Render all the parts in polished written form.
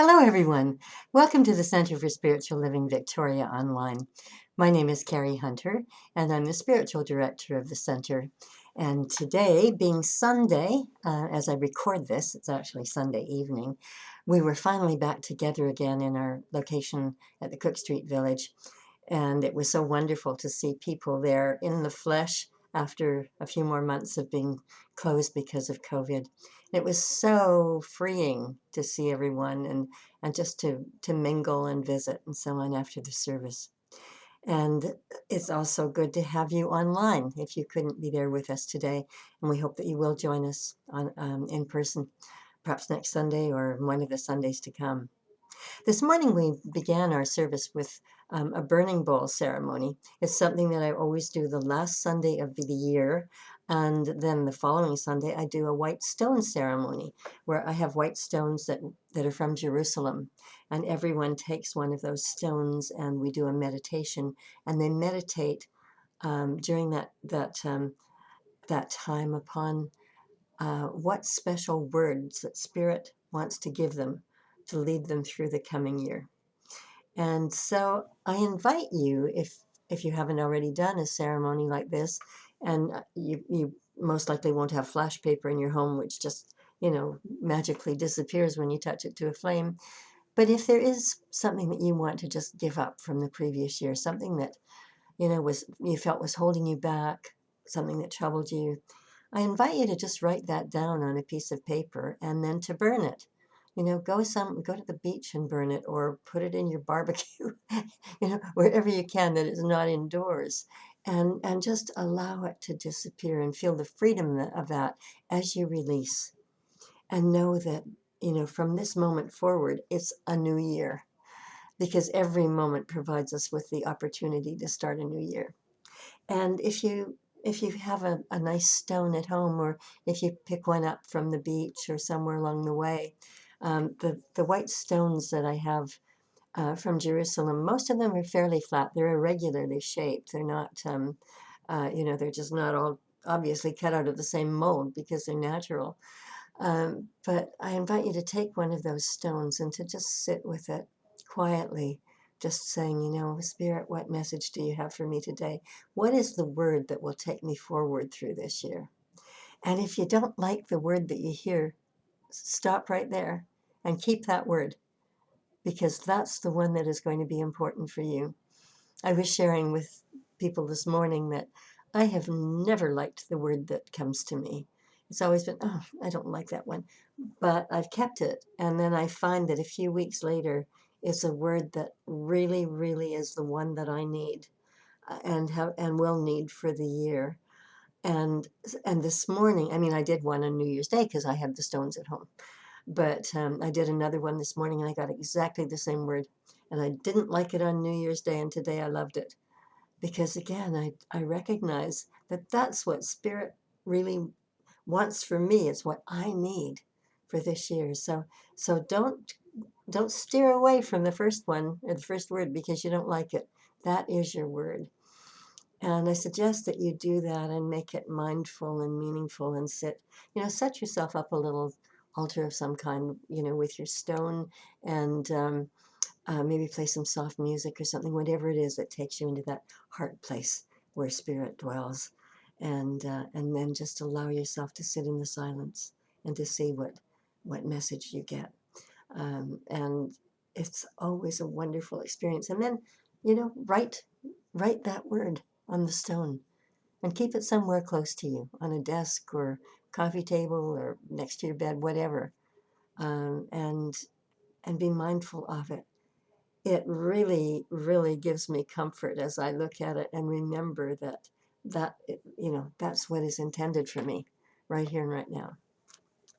Hello, everyone. Welcome to the Center for Spiritual Living Victoria Online. My name is Carrie Hunter, and I'm the spiritual director of the center. And today, being Sunday, as I record this, it's actually Sunday evening, we were finally back together again in our location at the Cook Street Village. And it was so wonderful to see people there in the flesh after a few more months of being closed because of COVID. It was so freeing to see everyone and just to mingle and visit and so on after the service. And it's also good to have you online if you couldn't be there with us today. And we hope that you will join us on in person, perhaps next Sunday or one of the Sundays to come. This morning we began our service with a burning bowl ceremony. It's something that I always do the last Sunday of the year. And then the following Sunday, I do a white stone ceremony where I have white stones that are from Jerusalem. And everyone takes one of those stones and we do a meditation. And they meditate during that time upon what special words that Spirit wants to give them to lead them through the coming year. And so I invite you, if you haven't already done a ceremony like this, and you most likely won't have flash paper in your home, which just magically disappears when you touch it to a flame. But if there is something that you want to just give up from the previous year, something that was you felt was holding you back, something that troubled you, I invite you to just write that down on a piece of paper and then to burn it. Go to the beach and burn it, or put it in your barbecue, wherever you can that is not indoors, and just allow it to disappear and feel the freedom of that as you release, and know that from this moment forward it's a new year, because every moment provides us with the opportunity to start a new year. And if you have a nice stone at home, or if you pick one up from the beach or somewhere along the way, the white stones that I have from Jerusalem, most of them are fairly flat. They're irregularly shaped. They're not, they're just not all obviously cut out of the same mold because they're natural. But I invite you to take one of those stones and to just sit with it quietly, just saying, Spirit, what message do you have for me today? What is the word that will take me forward through this year? And if you don't like the word that you hear, stop right there and keep that word, because that's the one that is going to be important for you. I was sharing with people this morning that I have never liked the word that comes to me. It's always been, oh, I don't like that one. But I've kept it. And then I find that a few weeks later, it's a word that really, really is the one that I need and will need for the year. And this morning, I mean, I did one on New Year's Day because I have the stones at home. But I did another one this morning and I got exactly the same word. And I didn't like it on New Year's Day, and today I loved it. Because again, I recognize that that's what Spirit really wants for me. It's what I need for this year. So don't steer away from the first one or the first word because you don't like it. That is your word. And I suggest that you do that and make it mindful and meaningful, and set yourself up a little altar of some kind, with your stone, and maybe play some soft music or something, whatever it is that takes you into that heart place where Spirit dwells. And then just allow yourself to sit in the silence and to see what message you get. And it's always a wonderful experience. And then, write that word on the stone and keep it somewhere close to you, on a desk or coffee table or next to your bed, whatever. And be mindful of it. It really, really gives me comfort as I look at it and remember that's what is intended for me right here and right now.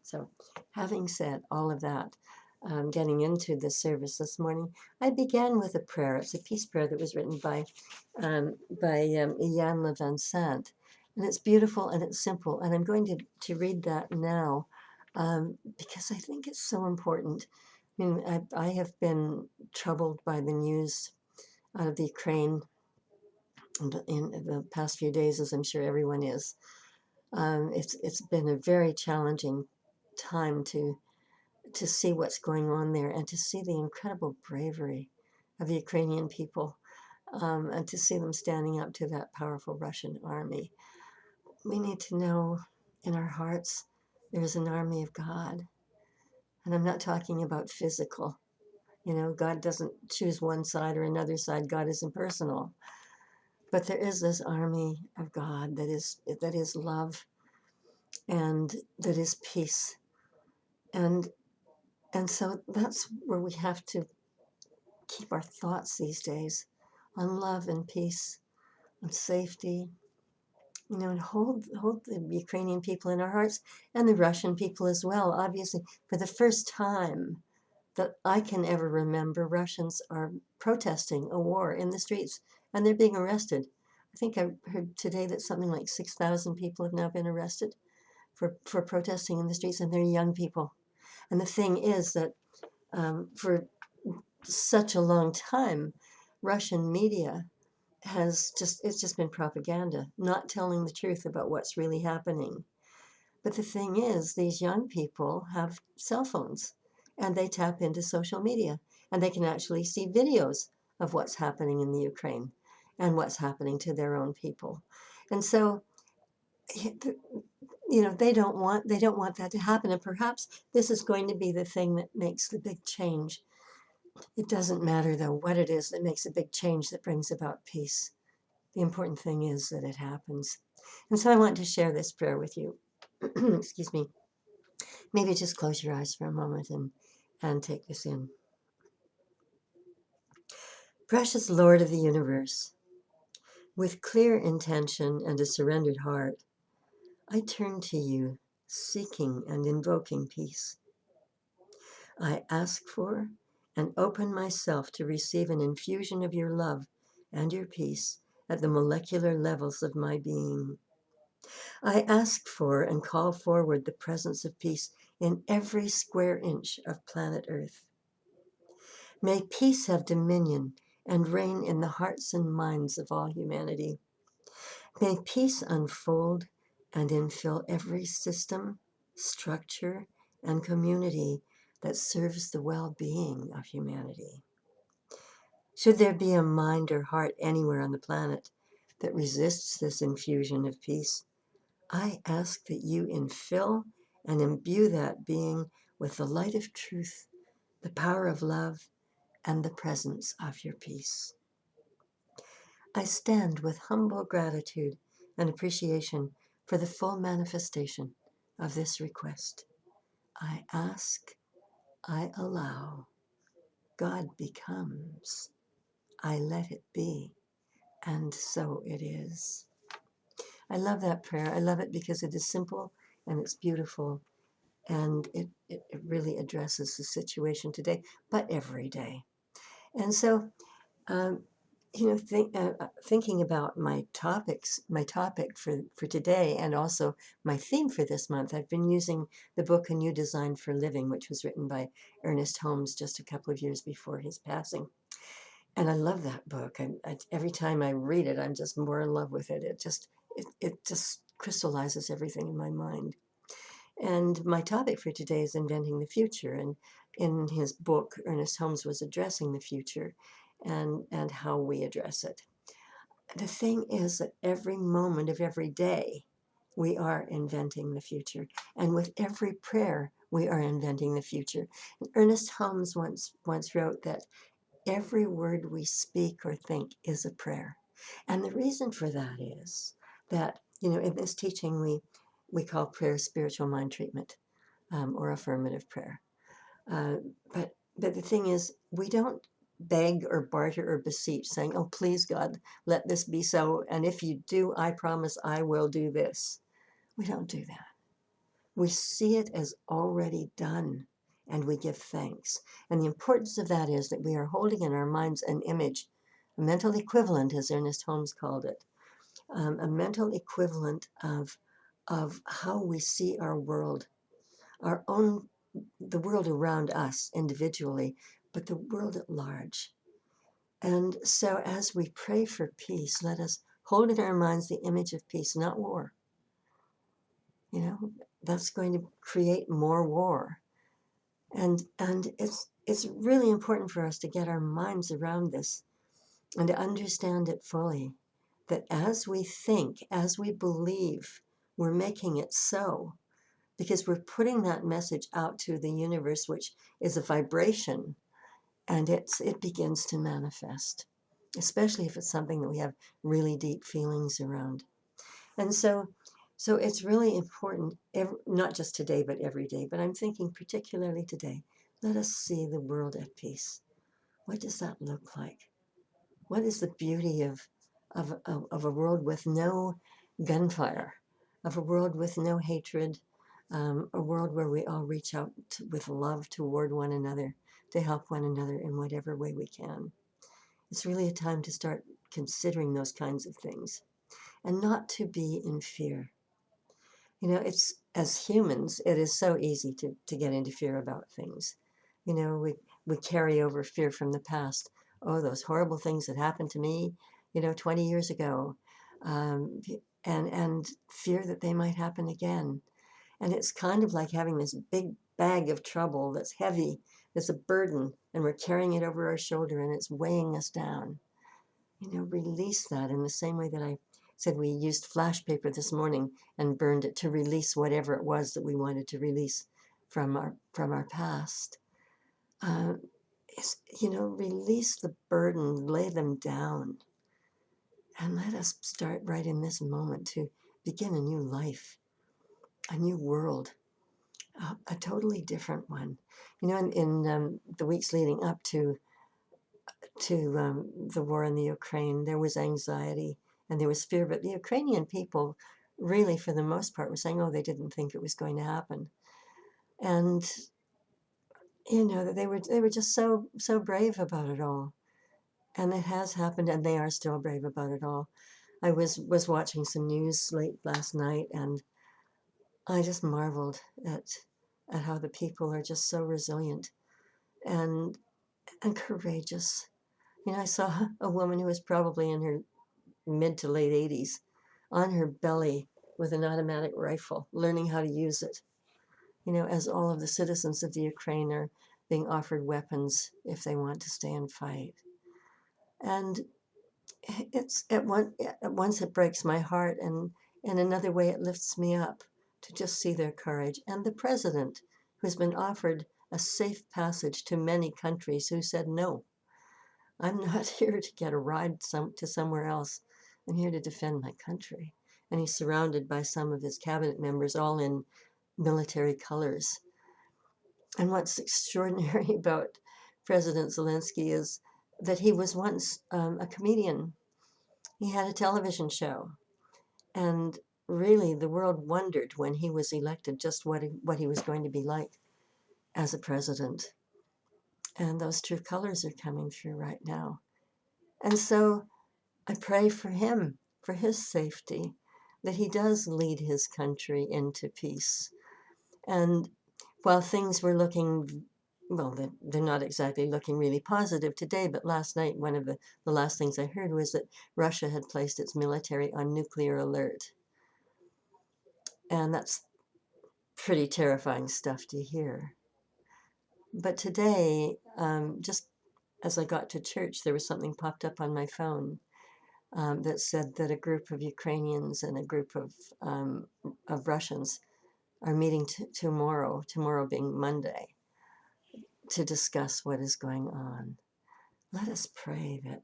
So, having said all of that, getting into the service this morning, I began with a prayer. It's a peace prayer that was written by Ian LeVincent, and it's beautiful and it's simple. And I'm going to read that now because I think it's so important. I mean, I have been troubled by the news out of the Ukraine in the past few days, as I'm sure everyone is. It's been a very challenging time to see what's going on there and to see the incredible bravery of the Ukrainian people, and to see them standing up to that powerful Russian army. We need to know in our hearts there is an army of God. And I'm not talking about physical. God doesn't choose one side or another side. God is impersonal. But there is this army of God that is love and that is peace. And so that's where we have to keep our thoughts these days, on love and peace, on safety, and hold the Ukrainian people in our hearts, and the Russian people as well. Obviously, for the first time that I can ever remember, Russians are protesting a war in the streets, and they're being arrested. I think I heard today that something like 6,000 people have now been arrested for protesting in the streets, and they're young people. And the thing is that for such a long time, Russian media it's just been propaganda, not telling the truth about what's really happening. But the thing is, these young people have cell phones and they tap into social media and they can actually see videos of what's happening in the Ukraine and what's happening to their own people. And so, they don't want that to happen. And perhaps this is going to be the thing that makes the big change. It doesn't matter, though, what it is that makes a big change that brings about peace. The important thing is that it happens. And so I want to share this prayer with you. Excuse me. Maybe just close your eyes for a moment and take this in. Precious Lord of the universe, with clear intention and a surrendered heart, I turn to you, seeking and invoking peace. I ask for and open myself to receive an infusion of your love and your peace at the molecular levels of my being. I ask for and call forward the presence of peace in every square inch of planet Earth. May peace have dominion and reign in the hearts and minds of all humanity. May peace unfold and infill every system, structure, and community that serves the well-being of humanity. Should there be a mind or heart anywhere on the planet that resists this infusion of peace, I ask that you infill and imbue that being with the light of truth, the power of love, and the presence of your peace. I stand with humble gratitude and appreciation for the full manifestation of this request. I ask, I allow, God becomes, I let it be, and so it is. I love that prayer. I love it because it is simple and it's beautiful, and it really addresses the situation today, but every day. And so, um, thinking about my topic for today, and also my theme for this month, I've been using the book A New Design for Living, which was written by Ernest Holmes just a couple of years before his passing. And I love that book. Every time I read it, I'm just more in love with it. It just crystallizes everything in my mind. And my topic for today is inventing the future. And in his book, Ernest Holmes was addressing the future and how we address it. The thing is that every moment of every day, we are inventing the future. And with every prayer, we are inventing the future. And Ernest Holmes once wrote that every word we speak or think is a prayer. And the reason for that is that, in this teaching, we call prayer spiritual mind treatment, or affirmative prayer. But the thing is, we don't beg or barter or beseech, saying, "Oh, please, God, let this be so. And if you do, I promise I will do this." We don't do that. We see it as already done, and we give thanks. And the importance of that is that we are holding in our minds an image, a mental equivalent, as Ernest Holmes called it, a mental equivalent of how we see our world, the world around us individually, but the world at large. And so as we pray for peace, let us hold in our minds the image of peace, not war. That's going to create more war. And it's really important for us to get our minds around this and to understand it fully, that as we think, as we believe, we're making it so, because we're putting that message out to the universe, which is a vibration, and it begins to manifest, especially if it's something that we have really deep feelings around. And so it's really important, not just today, but every day. But I'm thinking particularly today, let us see the world at peace. What does that look like? What is the beauty of a world with no gunfire, of a world with no hatred, a world where we all reach out with love toward one another to help one another in whatever way we can? It's really a time to start considering those kinds of things and not to be in fear. It's, as humans, it is so easy to get into fear about things. We carry over fear from the past. Oh, those horrible things that happened to me, 20 years ago, um, and fear that they might happen again. And it's kind of like having this big bag of trouble that's heavy, that's a burden, and we're carrying it over our shoulder and it's weighing us down. Release that in the same way that I said we used flash paper this morning and burned it to release whatever it was that we wanted to release from our past. Uh, Release the burden, lay them down, and let us start right in this moment to begin a new life, a new world, a totally different one. In the weeks leading up to the war in the Ukraine, there was anxiety and there was fear, but the Ukrainian people really, for the most part, were saying, oh, they didn't think it was going to happen. And, they were just so brave about it all. And it has happened, and they are still brave about it all. I was watching some news late last night, and I just marveled at how the people are just so resilient and courageous. I saw a woman who was probably in her mid to late 80s on her belly with an automatic rifle, learning how to use it. As all of the citizens of the Ukraine are being offered weapons if they want to stay and fight. And it's at once it breaks my heart, and in another way it lifts me up to just see their courage. And the president, who's been offered a safe passage to many countries, who said, no, I'm not here to get a ride to somewhere else. I'm here to defend my country. And he's surrounded by some of his cabinet members, all in military colors. And what's extraordinary about President Zelensky is that he was once a comedian. He had a television show. And really, the world wondered when he was elected just what he was going to be like as a president. And those true colors are coming through right now. And so I pray for him, for his safety, that he does lead his country into peace. And while things were looking, well, they're not exactly looking really positive today, but last night, one of the last things I heard was that Russia had placed its military on nuclear alert. And that's pretty terrifying stuff to hear. But today, just as I got to church, there was something popped up on my phone that said that a group of Ukrainians and a group of Russians are meeting tomorrow being Monday, to discuss what is going on. Let us pray that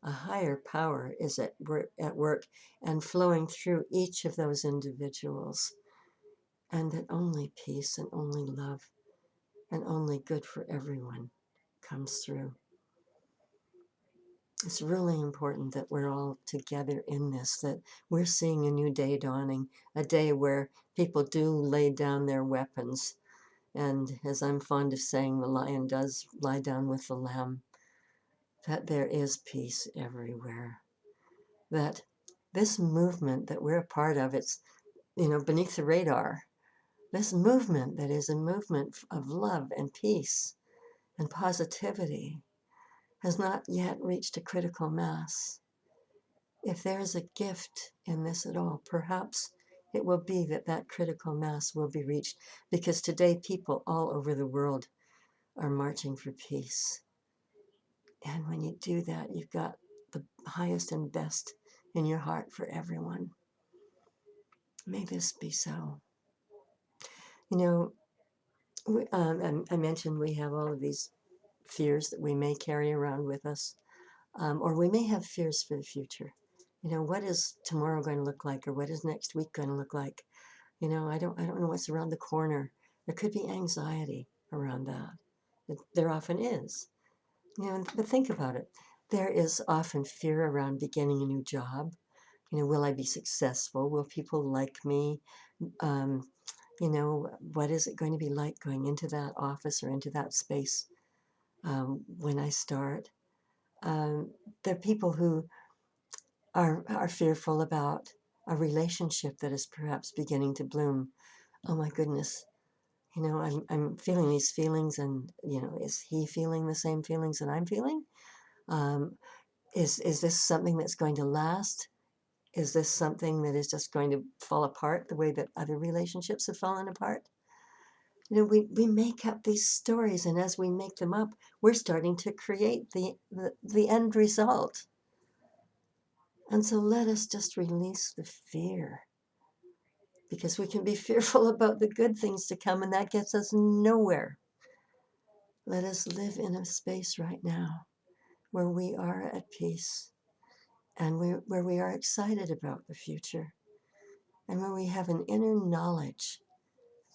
a higher power is at work and flowing through each of those individuals, and that only peace and only love and only good for everyone comes through. It's really important that we're all together in this, that we're seeing a new day dawning, a day where people do lay down their weapons. And as I'm fond of saying, the lion does lie down with the lamb, that there is peace everywhere. That this movement that we're a part of, it's, beneath the radar. This movement that is a movement of love and peace and positivity has not yet reached a critical mass. If there is a gift in this at all, perhaps it will be that critical mass will be reached, because today people all over the world are marching for peace. And when you do that, you've got the highest and best in your heart for everyone. May this be so. You know, I mentioned we have all of these fears that we may carry around with us, or we may have fears for the future. You know, what is tomorrow going to look like, or what is next week going to look like? You know, I don't know what's around the corner. There could be anxiety around that. There often is. You know, but think about it. There is often fear around beginning a new job. You know, will I be successful? Will people like me? Um, you know, what is it going to be like going into that office or into that space when I start? There are people who are fearful about a relationship that is perhaps beginning to bloom. Oh my goodness, you know, I'm feeling these feelings, and you know, is he feeling the same feelings that I'm feeling? Um, is this something that's going to last? Is this something that is just going to fall apart the way that other relationships have fallen apart? You know, we make up these stories, and as we make them up, we're starting to create the end result. And so let us just release the fear, because we can be fearful about the good things to come, and that gets us nowhere. Let us live in a space right now where we are at peace, and where we are excited about the future, and where we have an inner knowledge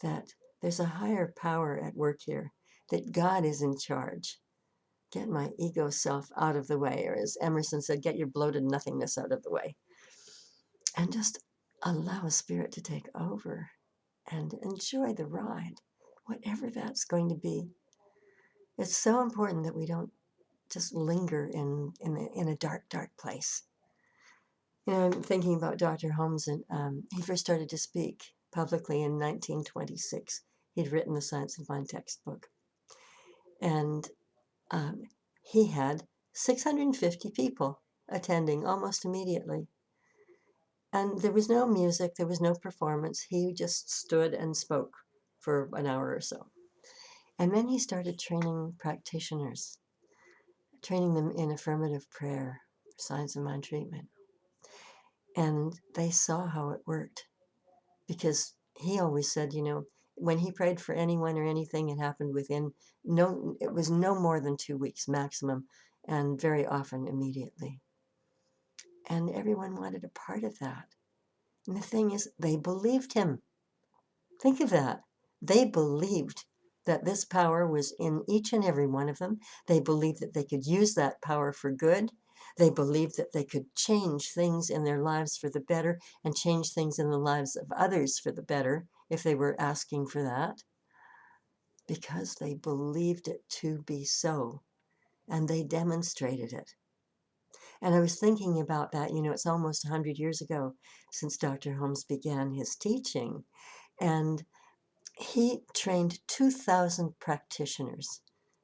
that there's a higher power at work here, that God is in charge. Get my ego self out of the way, or as Emerson said, get your bloated nothingness out of the way, and just allow a spirit to take over and enjoy the ride, whatever that's going to be. It's so important that we don't just linger in a dark, dark place. You know, I'm thinking about Dr. Holmes, and he first started to speak publicly in 1926. He'd written the Science of Mind textbook, and um, he had 650 people attending almost immediately. And there was no music, there was no performance. He just stood and spoke for an hour or so. And then he started training practitioners, training them in affirmative prayer, Science of Mind treatment. And they saw how it worked, because he always said, you know, when he prayed for anyone or anything, it happened within it was no more than 2 weeks maximum, and very often immediately. And everyone wanted a part of that. And the thing is, they believed him. Think of that. They believed that this power was in each and every one of them. They believed that they could use that power for good. They believed that they could change things in their lives for the better, and change things in the lives of others for the better if they were asking for that, because they believed it to be so, and they demonstrated it. And I was thinking about that, you know, it's almost 100 years ago since Dr. Holmes began his teaching, and he trained 2,000 practitioners,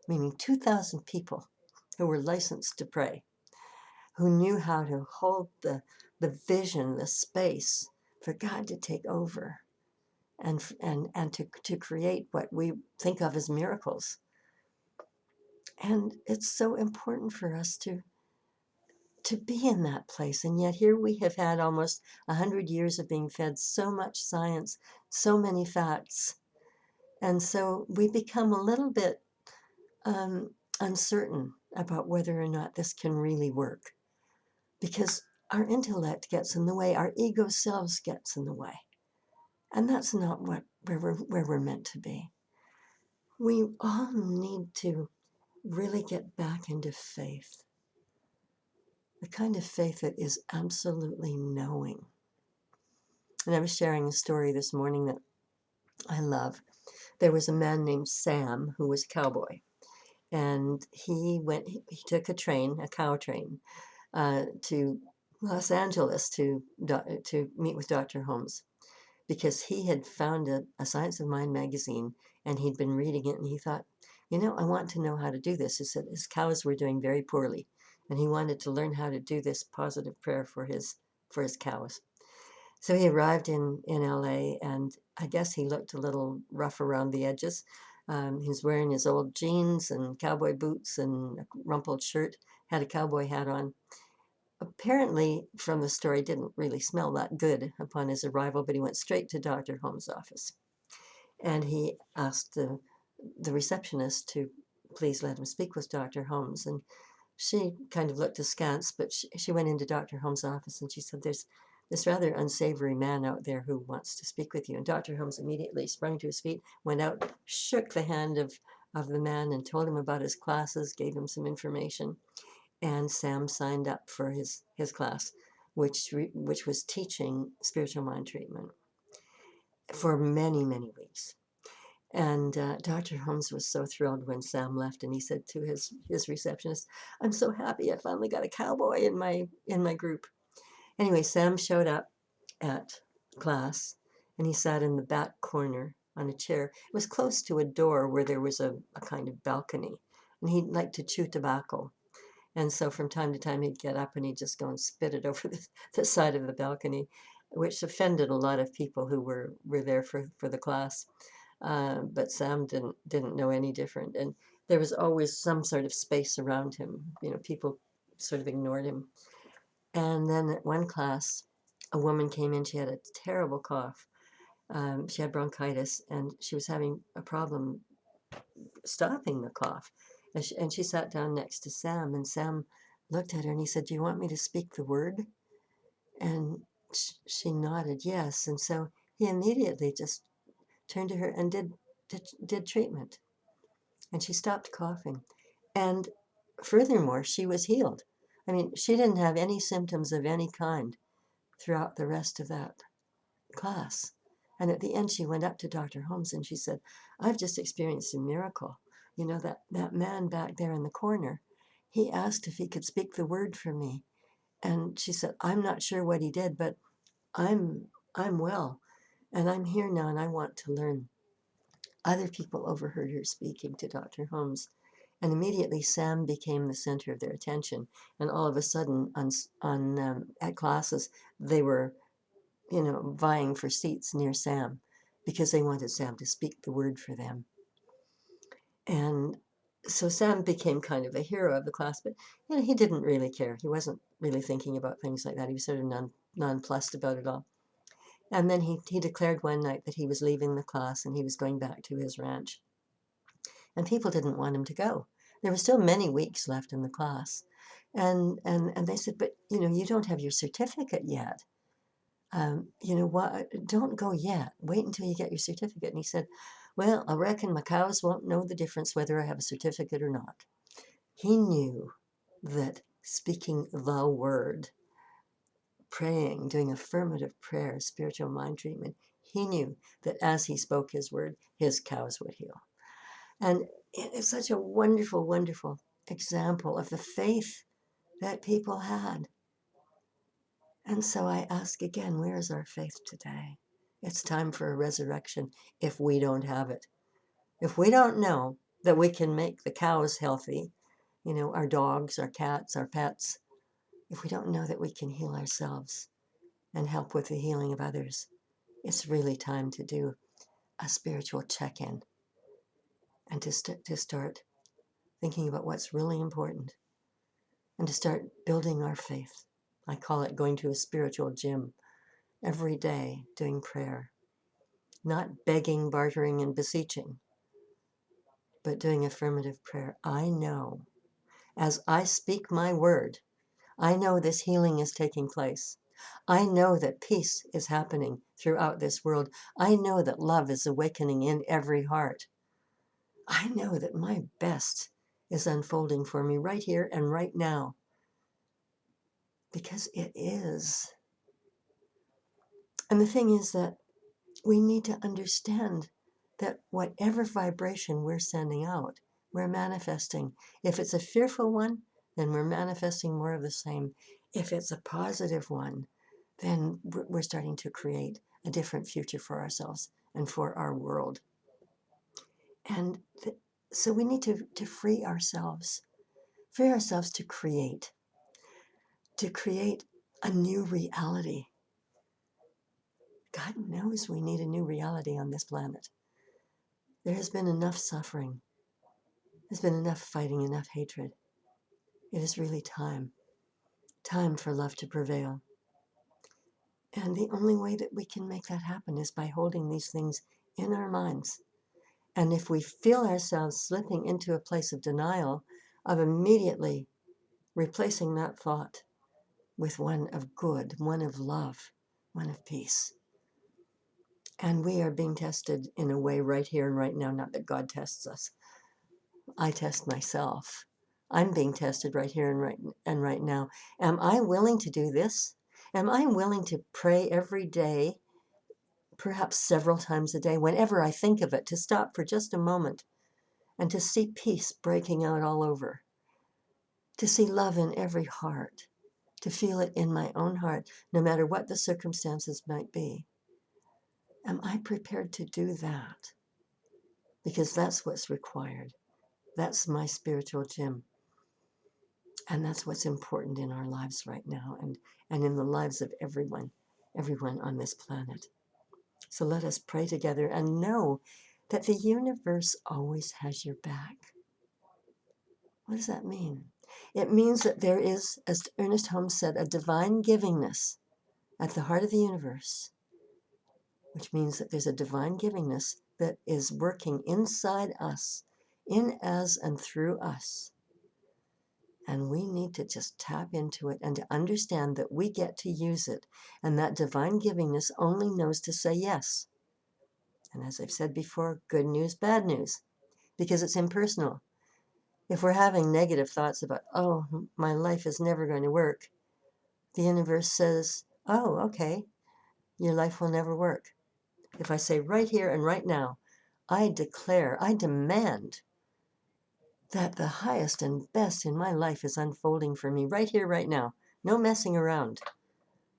meaning 2,000 people who were licensed to pray, who knew how to hold the vision, the space for God to take over, and to create what we think of as miracles. And it's so important for us to be in that place. And yet here we have had almost 100 years of being fed so much science, so many facts. And so we become a little bit uncertain about whether or not this can really work, because our intellect gets in the way, our ego selves gets in the way. And that's not where we're meant to be. We all need to really get back into faith, the kind of faith that is absolutely knowing. And I was sharing a story this morning that I love. There was a man named Sam who was a cowboy, and he took a cow train, to Los Angeles to meet with Dr. Holmes, because he had found a Science of Mind magazine, and he'd been reading it, and he thought, you know, I want to know how to do this. He said his cows were doing very poorly, and he wanted to learn how to do this positive prayer for his cows. So he arrived in LA, and I guess he looked a little rough around the edges, He was wearing his old jeans and cowboy boots and a rumpled shirt, had a cowboy hat on. Apparently, from the story, didn't really smell that good upon his arrival, but he went straight to Dr. Holmes' office. And he asked the receptionist to please let him speak with Dr. Holmes. And she kind of looked askance, but she went into Dr. Holmes' office and she said, "There's this rather unsavory man out there who wants to speak with you." And Dr. Holmes immediately sprung to his feet, went out, shook the hand of the man and told him about his classes, gave him some information. And Sam signed up for his class, which was teaching spiritual mind treatment for many, many weeks. And Dr. Holmes was so thrilled when Sam left, and he said to his receptionist, "I'm so happy I finally got a cowboy in my group." Anyway, Sam showed up at class, and he sat in the back corner on a chair. It was close to a door where there was a kind of balcony, and he liked to chew tobacco. And so from time to time, he'd get up and he'd just go and spit it over the side of the balcony, which offended a lot of people who were there for the class. But Sam didn't know any different. And there was always some sort of space around him. People sort of ignored him. And then at one class, a woman came in. She had a terrible cough. She had bronchitis, and she was having a problem stopping the cough. And she sat down next to Sam, and Sam looked at her and he said, "Do you want me to speak the word?" And she nodded yes. And so he immediately just turned to her and did treatment. And she stopped coughing. And furthermore, she was healed. I mean, she didn't have any symptoms of any kind throughout the rest of that class. And at the end, she went up to Dr. Holmes and she said, "I've just experienced a miracle. That man back there in the corner, he asked if he could speak the word for me." And she said, "I'm not sure what he did, but I'm well. And I'm here now and I want to learn." Other people overheard her speaking to Dr. Holmes. And immediately Sam became the center of their attention. And all of a sudden, at classes, they were vying for seats near Sam because they wanted Sam to speak the word for them. And so Sam became kind of a hero of the class, but he didn't really care. He wasn't really thinking about things like that. He was sort of nonplussed about it all. And then he declared one night that he was leaving the class and he was going back to his ranch. And people didn't want him to go. There were still many weeks left in the class. And they said, "But, you don't have your certificate yet. What? Don't go yet. Wait until you get your certificate." And he said, "Well, I reckon my cows won't know the difference whether I have a certificate or not." He knew that speaking the word, praying, doing affirmative prayer, spiritual mind treatment, he knew that as he spoke his word, his cows would heal. And it's such a wonderful, wonderful example of the faith that people had. And so I ask again, where is our faith today? It's time for a resurrection if we don't have it. If we don't know that we can make the cows healthy, our dogs, our cats, our pets, if we don't know that we can heal ourselves and help with the healing of others, it's really time to do a spiritual check-in and to start thinking about what's really important and to start building our faith. I call it going to a spiritual gym every day, doing prayer, not begging, bartering, and beseeching, but doing affirmative prayer. I know as I speak my word, I know this healing is taking place. I know that peace is happening throughout this world. I know that love is awakening in every heart. I know that my best is unfolding for me right here and right now, because it is. And the thing is that we need to understand that whatever vibration we're sending out, we're manifesting. If it's a fearful one, then we're manifesting more of the same. If it's a positive one, then we're starting to create a different future for ourselves and for our world. And so we need to free ourselves to create a new reality. God knows we need a new reality on this planet. There has been enough suffering. There's been enough fighting, enough hatred. It is really time for love to prevail. And the only way that we can make that happen is by holding these things in our minds. And if we feel ourselves slipping into a place of denial, of immediately replacing that thought with one of good, one of love, one of peace. And we are being tested in a way right here and right now, not that God tests us. I test myself. I'm being tested right here and right now. Am I willing to do this? Am I willing to pray every day, perhaps several times a day, whenever I think of it, to stop for just a moment and to see peace breaking out all over, to see love in every heart, to feel it in my own heart, no matter what the circumstances might be? Am I prepared to do that? Because that's what's required. That's my spiritual gym. And that's what's important in our lives right now, and in the lives of everyone on this planet. So let us pray together and know that the universe always has your back. What does that mean? It means that there is, as Ernest Holmes said, a divine givingness at the heart of the universe, which means that there's a divine givingness that is working inside us, in, as, and through us. And we need to just tap into it and to understand that we get to use it. And that divine givingness only knows to say yes. And as I've said before, good news, bad news, because it's impersonal. If we're having negative thoughts about, oh, my life is never going to work, the universe says, oh, okay, your life will never work. If I say right here and right now, I declare, I demand that the highest and best in my life is unfolding for me right here, right now. No messing around.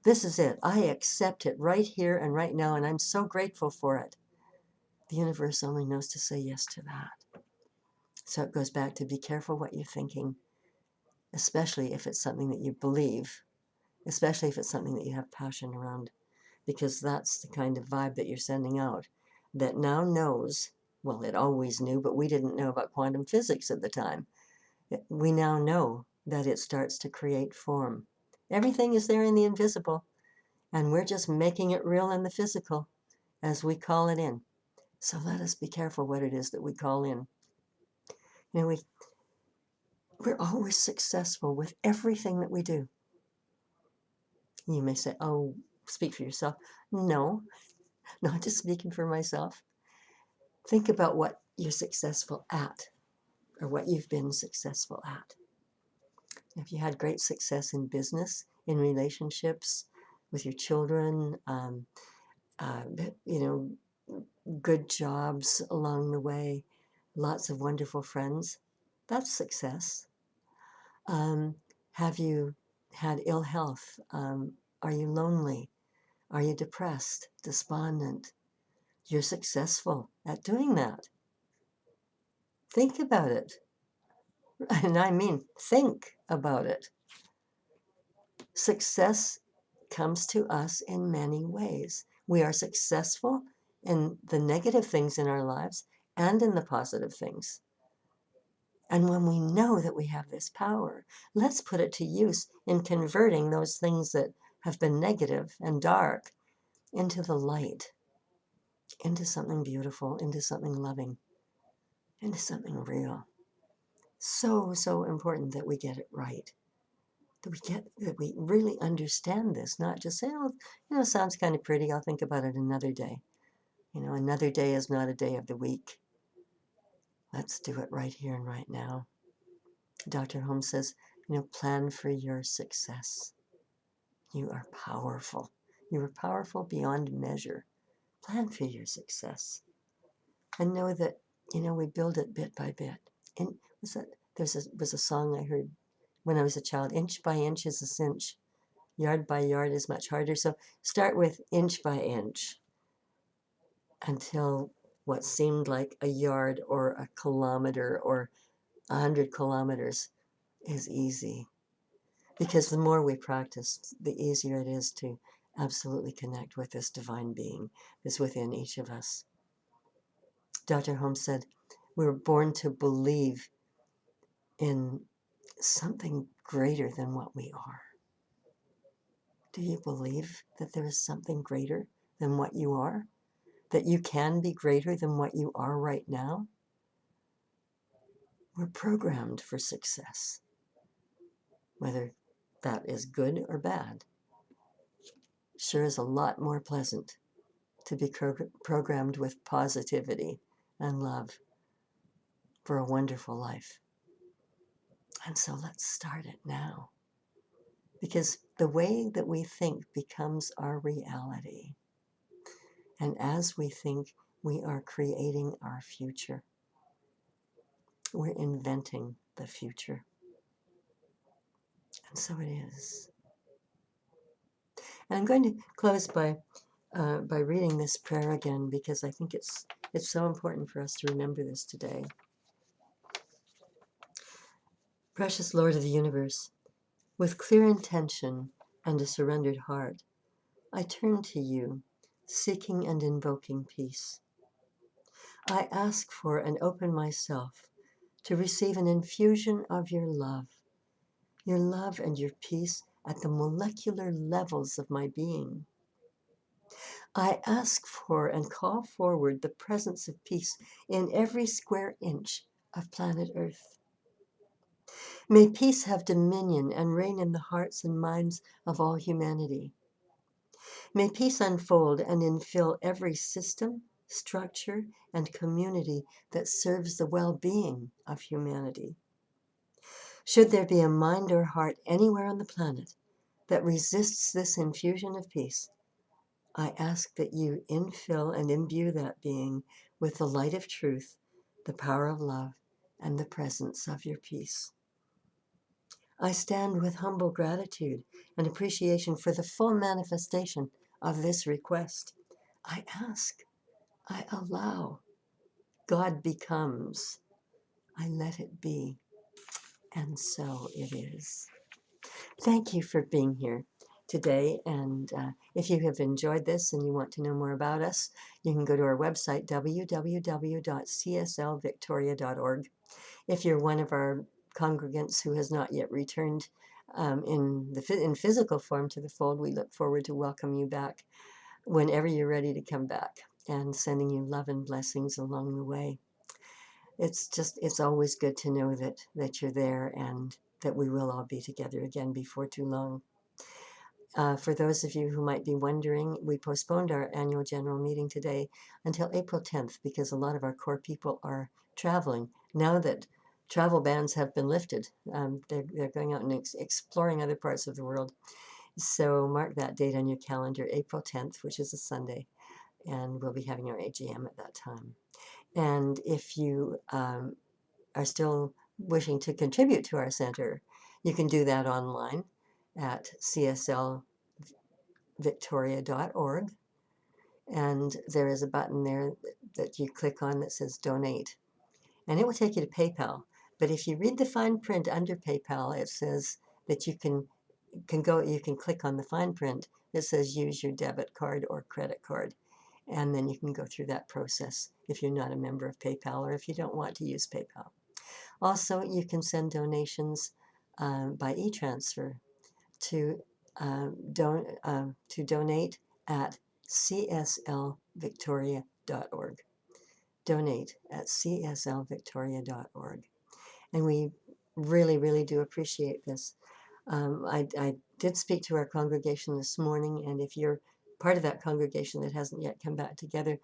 This is it. I accept it right here and right now, and I'm so grateful for it. The universe only knows to say yes to that. So it goes back to be careful what you're thinking, especially if it's something that you believe, especially if it's something that you have passion around, because that's the kind of vibe that you're sending out that now knows, well, it always knew, but we didn't know about quantum physics at the time. We now know that it starts to create form. Everything is there in the invisible, and we're just making it real in the physical as we call it in. So let us be careful what it is that we call in. You know, we're always successful with everything that we do. You may say, oh, speak for yourself. No, not just speaking for myself. Think about what you're successful at, or what you've been successful at. If you had great success in business, in relationships, with your children, you know, good jobs along the way, lots of wonderful friends, that's success. Have you had ill health? Are you lonely? Are you depressed, despondent? You're successful at doing that. Think about it. And I mean, think about it. Success comes to us in many ways. We are successful in the negative things in our lives and in the positive things. And when we know that we have this power, let's put it to use in converting those things that have been negative and dark into the light, into something beautiful, into something loving, into something real. So, so important that we get it right. That we really understand this, not just say, oh, you know, sounds kind of pretty, I'll think about it another day. You know, another day is not a day of the week. Let's do it right here and right now. Dr. Holmes says, you know, plan for your success. You are powerful. You are powerful beyond measure. Plan for your success. And know that, you know, we build it bit by bit. And was a song I heard when I was a child, inch by inch is a cinch. Yard by yard is much harder. So start with inch by inch until what seemed like a yard or a kilometer or 100 kilometers is easy. Because the more we practice, the easier it is to absolutely connect with this divine being that's within each of us. Dr. Holmes said, we were born to believe in something greater than what we are. Do you believe that there is something greater than what you are? That you can be greater than what you are right now? We're programmed for success, whether that is good or bad. Sure is a lot more pleasant to be programmed with positivity and love for a wonderful life. And so let's start it now. Because the way that we think becomes our reality. And as we think, we are creating our future. We're inventing the future. And so it is. And I'm going to close by reading this prayer again, because I think it's so important for us to remember this today. Precious Lord of the universe, with clear intention and a surrendered heart, I turn to you, seeking and invoking peace. I ask for and open myself to receive an infusion of your love and your peace at the molecular levels of my being. I ask for and call forward the presence of peace in every square inch of planet Earth. May peace have dominion and reign in the hearts and minds of all humanity. May peace unfold and infill every system, structure, and community that serves the well-being of humanity. Should there be a mind or heart anywhere on the planet that resists this infusion of peace, I ask that you infill and imbue that being with the light of truth, the power of love, and the presence of your peace. I stand with humble gratitude and appreciation for the full manifestation of this request. I ask, I allow, God becomes, I let it be, and so it is. Thank you for being here today, and if you have enjoyed this and you want to know more about us, you can go to our website, www.cslvictoria.org. If you're one of our congregants who has not yet returned in physical form to the fold, we look forward to welcoming you back whenever you're ready to come back, and sending you love and blessings along the way. It's always good to know that you're there, and that we will all be together again before too long. For those of you who might be wondering, we postponed our annual general meeting today until April 10th because a lot of our core people are traveling. Now that travel bans have been lifted, they're going out and exploring other parts of the world. So mark that date on your calendar, April 10th, which is a Sunday, and we'll be having our AGM at that time. And if you are still wishing to contribute to our center, you can do that online at cslvictoria.org. And there is a button there that you click on that says donate. And it will take you to PayPal. But if you read the fine print under PayPal, it says that you can click on the fine print that says use your debit card or credit card. And then you can go through that process if you're not a member of PayPal or if you don't want to use PayPal. Also, you can send donations by e-transfer to donate at cslvictoria.org. Donate at cslvictoria.org. And we really, really do appreciate this. I did speak to our congregation this morning, and if you're part of that congregation that hasn't yet come back together,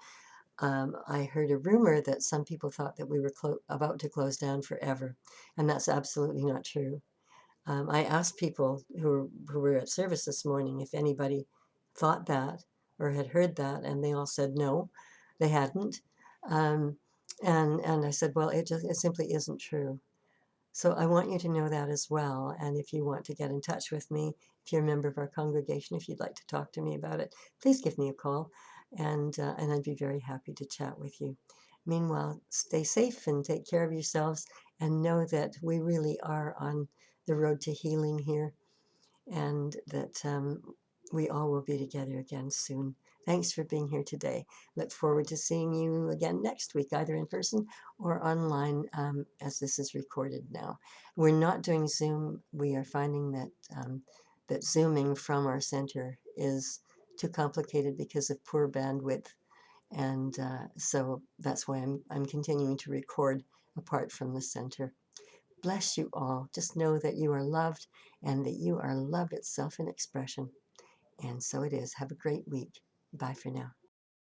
I heard a rumor that some people thought that we were about to close down forever, and that's absolutely not true. I asked people who were at service this morning if anybody thought that or had heard that, and they all said no, they hadn't. And I said, well, it simply isn't true. So I want you to know that as well. And if you want to get in touch with me, if you're a member of our congregation, if you'd like to talk to me about it, please give me a call, and I'd be very happy to chat with you. Meanwhile, stay safe and take care of yourselves, and know that we really are on the road to healing here, and that we all will be together again soon. Thanks for being here today. Look forward to seeing you again next week, either in person or online, as this is recorded now. We're not doing Zoom. We are finding that that Zooming from our center is too complicated because of poor bandwidth, and so that's why I'm continuing to record apart from the center. Bless you all. Just know that you are loved and that you are love itself in expression. And so it is. Have a great week. Bye for now.